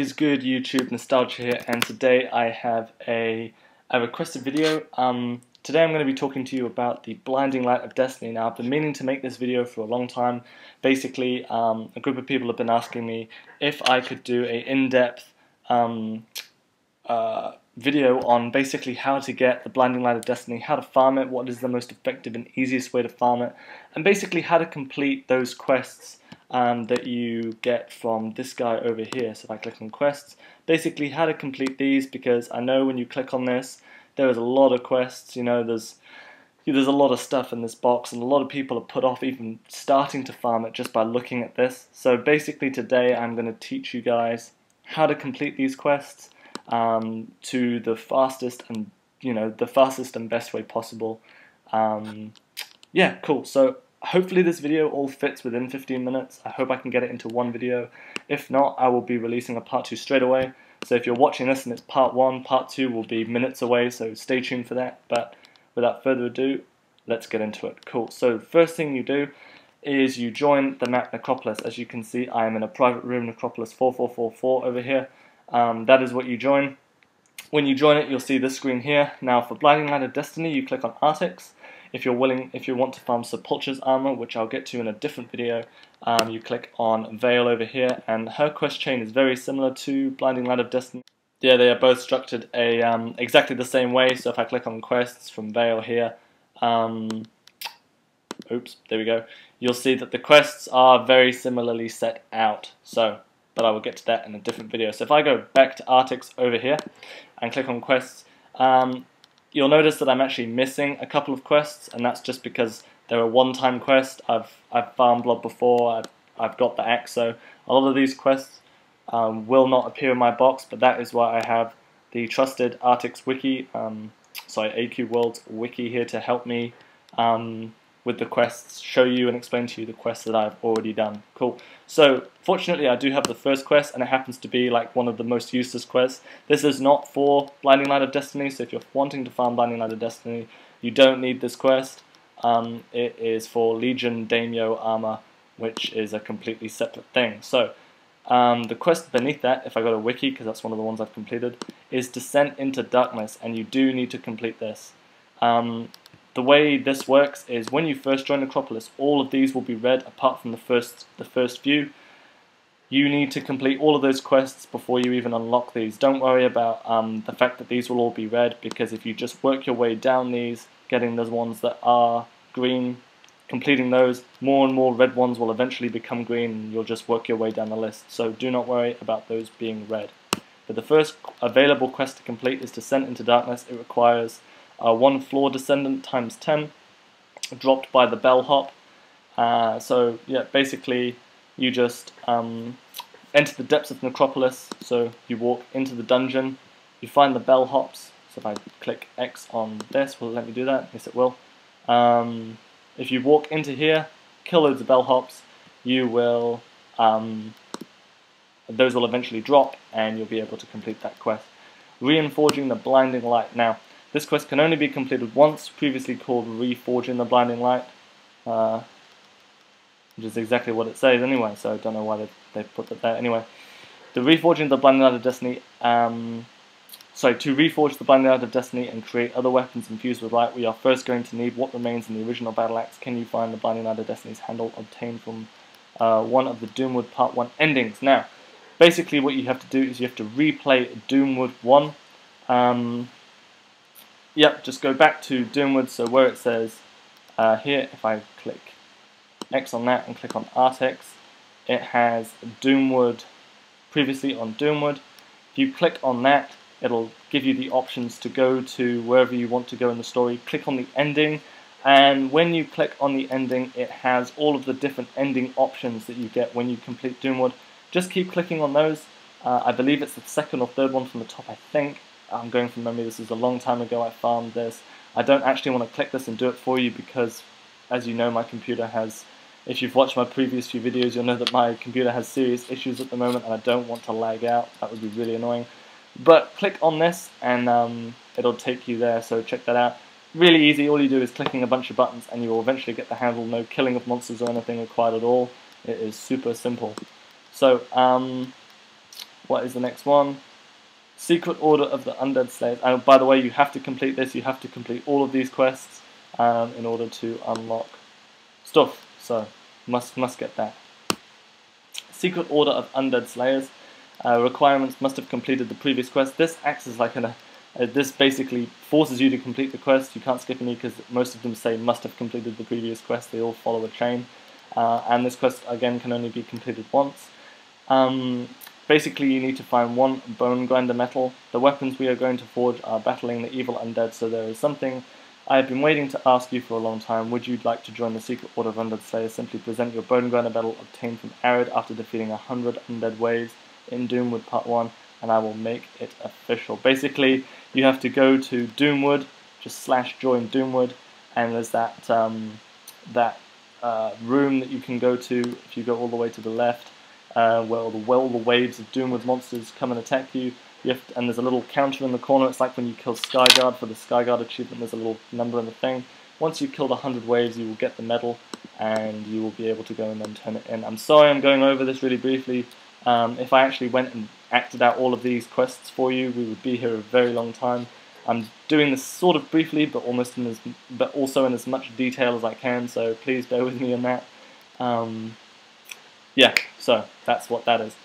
is good, YouTube? Nostalgia here, and today I have a requested video. Today I'm going to be talking to you about the blinding light of destiny. Now, I've been meaning to make this video for a long time. Basically, a group of people have been asking me if I could do an in-depth video on basically how to get the blinding light of destiny, how to farm it, what is the most effective and easiest way to farm it, and basically how to complete those quests that you get from this guy over here. So if I click on quests, basically how to complete these, because I know when you click on this there is a lot of quests, you know, there's a lot of stuff in this box, and a lot of people are put off even starting to farm it just by looking at this. So basically today I'm going to teach you guys how to complete these quests to the fastest and best way possible. Yeah, cool. So hopefully this video all fits within 15 minutes. I hope I can get it into one video. If not, I will be releasing a part 2 straight away. So if you're watching this and it's part 1, part 2 will be minutes away, so stay tuned for that. But without further ado, let's get into it. Cool. So the first thing you do is you join the map Necropolis. As you can see, I am in a private room, Necropolis 4444 over here. That is what you join. When you join it, you'll see this screen here. Now for Blinding Light of Destiny, you click on Arctics. If you want to farm Sepulture's armor, which I'll get to in a different video, you click on Veil over here, and her quest chain is very similar to Blinding Light of Destiny. Yeah, they are both structured exactly the same way. So if I click on quests from Veil here, oops, there we go. You'll see that the quests are very similarly set out. But I will get to that in a different video. So if I go back to Arctics over here and click on quests, you'll notice that I'm actually missing a couple of quests, and that's just because they're a one-time quest. I've farmed blood before, I've got the axe, so a lot of these quests will not appear in my box, but that is why I have the trusted Arctics wiki, AQ World's wiki here to help me with the quests, show you and explain to you the quests that I've already done. Cool. So fortunately I do have the first quest, and it happens to be like one of the most useless quests. This is not for Blinding Light of Destiny, so if you're wanting to farm Blinding Light of Destiny, you don't need this quest. It is for Legion Daimyo armor, which is a completely separate thing. So the quest beneath that, if I go to wiki, because that's one of the ones I've completed, is Descent into Darkness, and you do need to complete this. The way this works is when you first join Necropolis, all of these will be red apart from the first few. You need to complete all of those quests before you even unlock these. Don't worry about the fact that these will all be red, because if you just work your way down these, getting those ones that are green, completing those, more and more red ones will eventually become green, and you'll just work your way down the list. So do not worry about those being red. But the first available quest to complete is Descent into Darkness. It requires 1 floor descendant times 10, dropped by the bellhop. So yeah, basically you just enter the depths of Necropolis. So you walk into the dungeon, you find the bellhops. So if I click X on this, will it let me do that? Yes, it will. If you walk into here, kill loads of bellhops, you will those will eventually drop, and you'll be able to complete that quest. Reforging the Blinding Light. Now, this quest can only be completed once, previously called Reforging the Blinding Light, which is exactly what it says anyway, so I don't know why they put that there. Anyway, the Reforging the Blinding Light of Destiny, to reforge the Blinding Light of Destiny and create other weapons infused with light, we are first going to need what remains in the original battle axe. Can you find the Blinding Light of Destiny's handle obtained from one of the Doomwood Part 1 endings? Now, basically what you have to do is you have to replay Doomwood 1. Yep, just go back to Doomwood, so where it says here, if I click X on that and click on Arctics, it has Doomwood, previously on Doomwood. If you click on that, it'll give you the options to go to wherever you want to go in the story. Click on the ending, and when you click on the ending, it has all of the different ending options that you get when you complete Doomwood. Just keep clicking on those. I believe it's the second or third one from the top, I think. I'm going from memory, this is a long time ago I farmed this. I don't actually want to click this and do it for you because, as you know, my computer has, if you've watched my previous few videos, you'll know that my computer has serious issues at the moment, and I don't want to lag out. That would be really annoying. But click on this and it'll take you there, so check that out. Really easy, all you do is clicking a bunch of buttons and you will eventually get the handle. No killing of monsters or anything required at all. It is super simple. So What is the next one? Secret Order of the Undead Slayers. And by the way, you have to complete this. You have to complete all of these quests in order to unlock stuff. So must get that. Secret Order of Undead Slayers. Requirements: must have completed the previous quest. This acts as like this basically forces you to complete the quest. You can't skip any because most of them say must have completed the previous quest. They all follow a chain. And this quest again can only be completed once. Basically, you need to find one bone grinder metal. The weapons we are going to forge are battling the evil undead, so there is something I have been waiting to ask you for a long time. Would you like to join the Secret Order of Undead Slayers? Simply present your bone grinder metal obtained from Arid after defeating 100 undead waves in Doomwood Part 1, and I will make it official. Basically, you have to go to Doomwood, just /join Doomwood, and there's that room that you can go to if you go all the way to the left. Where all the waves of Doomwood monsters come and attack you. And there's a little counter in the corner. It's like when you kill Skyguard for the Skyguard achievement. There's a little number in the thing. Once you've killed 100 waves, you will get the medal, and you will be able to go and then turn it in. I'm sorry I'm going over this really briefly. If I actually went and acted out all of these quests for you, we would be here a very long time. I'm doing this sort of briefly, but also in as much detail as I can. So please bear with me on that. Yeah, so that's what that is.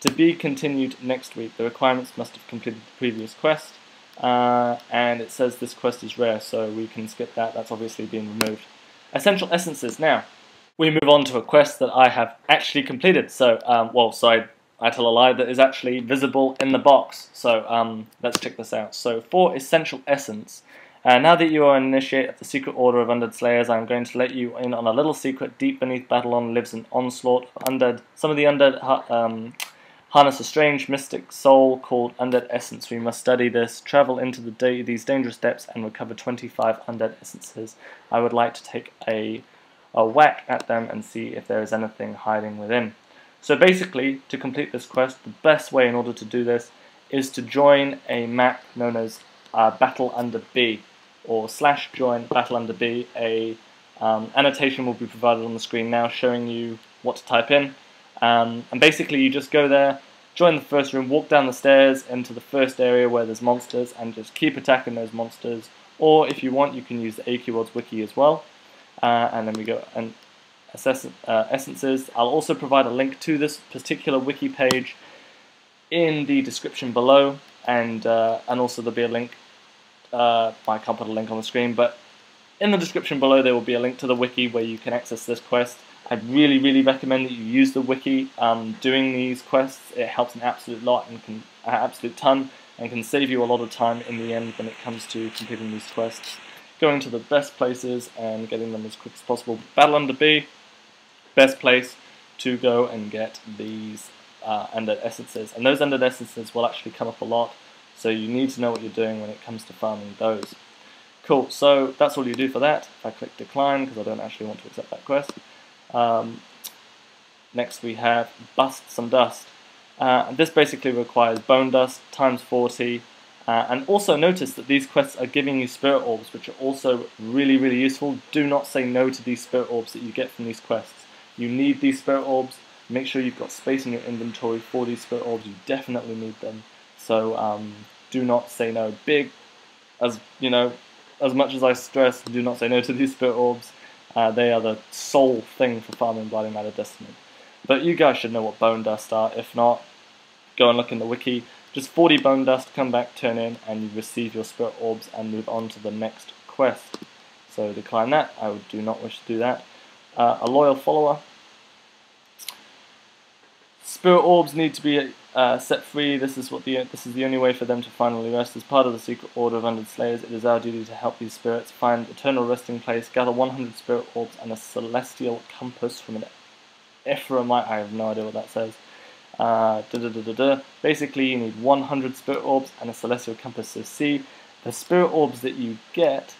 To be continued next week. The requirements must have completed the previous quest, and it says this quest is rare, so we can skip that. That's obviously been removed. Essential Essences. Now, we move on to a quest that I have actually completed. So, I tell a lie, that is actually visible in the box. So, let's check this out. So, for Essential Essence, now that you are an initiate of the Secret Order of Undead Slayers, I am going to let you in on a little secret. Deep beneath Babylon lives an onslaught of undead. Some of the undead harness a strange mystic soul called Undead Essence. We must study this, travel into these dangerous depths, and recover 25 Undead Essences. I would like to take a whack at them and see if there is anything hiding within. So basically, to complete this quest, the best way in order to do this is to join a map known as Battle Under B, or /join Battle Under B. Annotation will be provided on the screen now showing you what to type in. And basically you just go there, join the first room, walk down the stairs into the first area where there's monsters, and just keep attacking those monsters. Or if you want, you can use the AQW's wiki as well. And then we go and assess essences. I'll also provide a link to this particular wiki page in the description below, and also there'll be a link. I can't put a link on the screen, but in the description below there will be a link to the wiki where you can access this quest. I really, really recommend that you use the wiki doing these quests. It helps an absolute lot and an absolute ton, and can save you a lot of time in the end when it comes to completing these quests. Going to the best places and getting them as quick as possible. Battle Under B, best place to go and get these Undead Essences. And those Undead Essences will actually come up a lot, so you need to know what you're doing when it comes to farming those. Cool, so that's all you do for that. If I click decline, because I don't actually want to accept that quest. Next we have Bust Some Dust. And this basically requires bone dust times 40. And also notice that these quests are giving you spirit orbs, which are also really, really useful. Do not say no to these spirit orbs that you get from these quests. You need these spirit orbs. Make sure you've got space in your inventory for these spirit orbs. You definitely need them. So do not say no. As much as I stress, do not say no to these spirit orbs. They are the sole thing for farming Bloody Matter Destiny. But you guys should know what bone dust are. If not, go and look in the wiki. Just 40 bone dust, come back, turn in, and you receive your spirit orbs and move on to the next quest. So decline that. I do not wish to do that. A loyal follower. Spirit orbs need to be set free. This is the only way for them to finally rest. As part of the Secret Order of Undead Slayers, it is our duty to help these spirits find eternal resting place, gather 100 spirit orbs and a celestial compass from an Ephraimite. I have no idea what that says. Basically, you need 100 spirit orbs and a celestial compass. So see, the spirit orbs that you get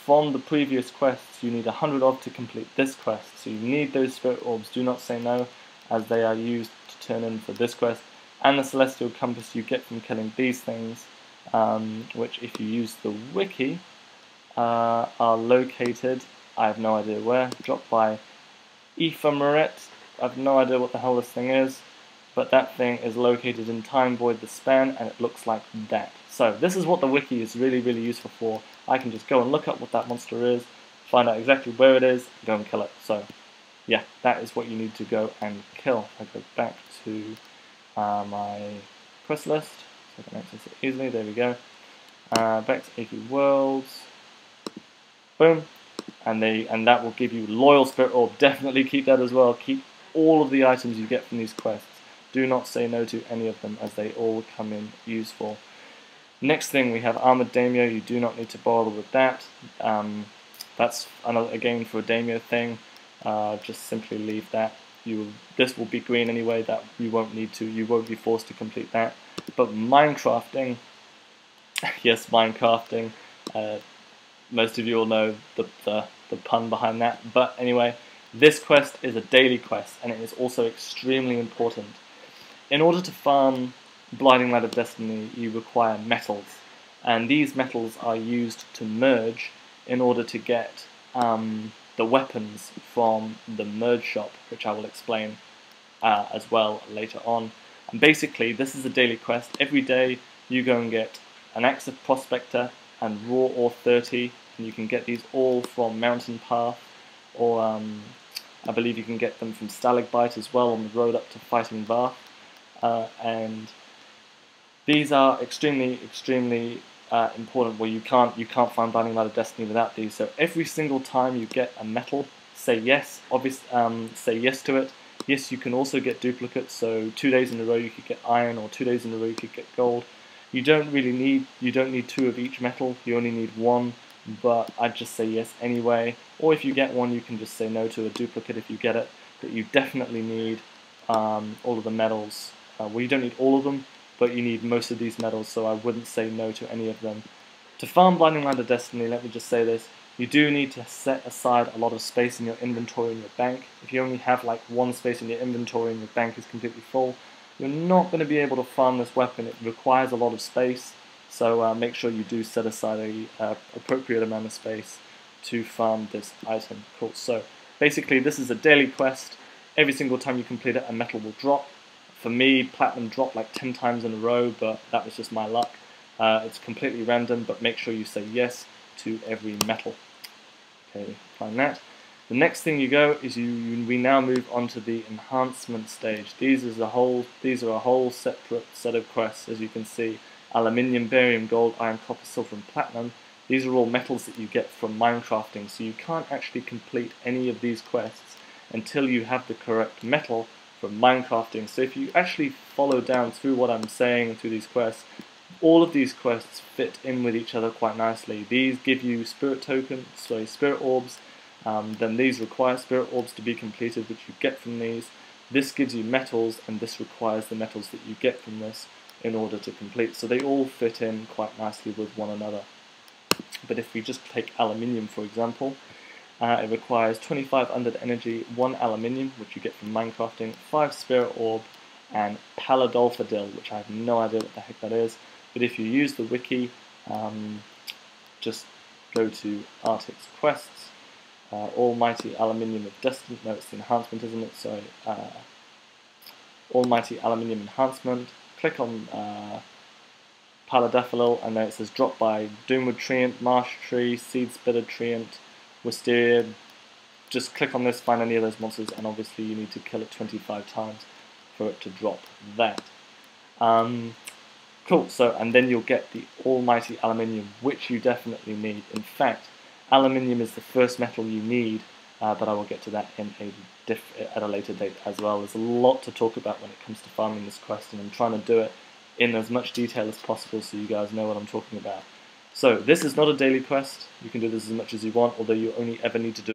from the previous quests, you need 100 of to complete this quest. So you need those spirit orbs. Do not say no, as they are used to turn in for this quest. And the celestial compass you get from killing these things, which if you use the wiki, are located, I have no idea where, dropped by Ephemerate. I have no idea what the hell this thing is. but that thing is located in Time Void the Span, and it looks like that. So this is what the wiki is really, really useful for. I can just go and look up what that monster is, find out exactly where it is, go and kill it. So yeah, that is what you need to go and kill. I go back to my quest list, so I can access it easily. There we go. Back to AQ Worlds. Boom. And that will give you Loyal Spirit Orb. Definitely keep that as well. Keep all of the items you get from these quests. Do not say no to any of them, as they all come in useful. Next thing, we have Armored Daimyo. You do not need to bother with that. That's another, again, for a Daimyo thing. Just simply leave that. This will be green anyway. That you won't need to. You won't be forced to complete that. But Minecrafting, yes, Minecrafting. Most of you all know the pun behind that. But anyway, this quest is a daily quest, and it is also extremely important. In order to farm Blinding Light of Destiny, you require metals, and these metals are used to merge in order to get the weapons from the merge shop, which I will explain as well later on. And basically, this is a daily quest. Every day you go and get an Axe of Prospector and Raw Ore 30, and you can get these all from Mountain Path, or I believe you can get them from Stalagbite as well on the road up to Fighting Bath. And these are extremely important. Where you can't find Blinding Light of Destiny without these. So every single time you get a metal, say yes. Say yes to it. Yes, you can also get duplicates. So 2 days in a row you could get iron, or 2 days in a row you could get gold. You don't need 2 of each metal. You only need 1. But I'd just say yes anyway. Or if you get 1, you can just say no to a duplicate if you get it. But you definitely need all of the metals. Well, you don't need all of them, but you need most of these metals, so I wouldn't say no to any of them. To farm Blinding Light of Destiny, let me just say this, you do need to set aside a lot of space in your inventory and your bank. If you only have like 1 space in your inventory and your bank is completely full, you're not going to be able to farm this weapon. It requires a lot of space, so make sure you do set aside a appropriate amount of space to farm this item. Cool. So basically this is a daily quest. Every single time you complete it, a metal will drop. For me, platinum dropped like 10 times in a row, but that was just my luck. It's completely random, but make sure you say yes to every metal. Okay, find that. The next thing you go is we now move on to the enhancement stage. These are a whole separate set of quests, as you can see. Aluminium, barium, gold, iron, copper, silver, and platinum. These are all metals that you get from Minecrafting, so you can't actually complete any of these quests until you have the correct metal from Minecrafting. So if you actually follow down through what I'm saying through these quests, all of these quests fit in with each other quite nicely. These give you spirit orbs, then these require spirit orbs to be completed, which you get from these. This gives you metals, and this requires the metals that you get from this in order to complete. So they all fit in quite nicely with one another. But if we just take aluminium, for example, it requires 25 undead energy, 1 aluminium, which you get from Minecrafting, 5 spirit orb, and Paladolfadil, which I have no idea what the heck that is. But if you use the wiki, just go to Arctic's quests, Almighty Aluminium of Destiny. No, it's the enhancement, isn't it? Sorry. Almighty Aluminium Enhancement. Click on Paladolfadil, and then it says drop by Doomwood Treant, Marsh Tree, Seed Splitter Treant, Wisteria. Just click on this, find any of those monsters, and obviously you need to kill it 25 times for it to drop that. Cool, so, and then you'll get the Almighty Aluminium, which you definitely need. In fact, aluminium is the first metal you need, but I will get to that at a later date as well. There's a lot to talk about when it comes to farming this quest, and I'm trying to do it in as much detail as possible so you guys know what I'm talking about. So, this is not a daily quest. You can do this as much as you want, although you only ever need to do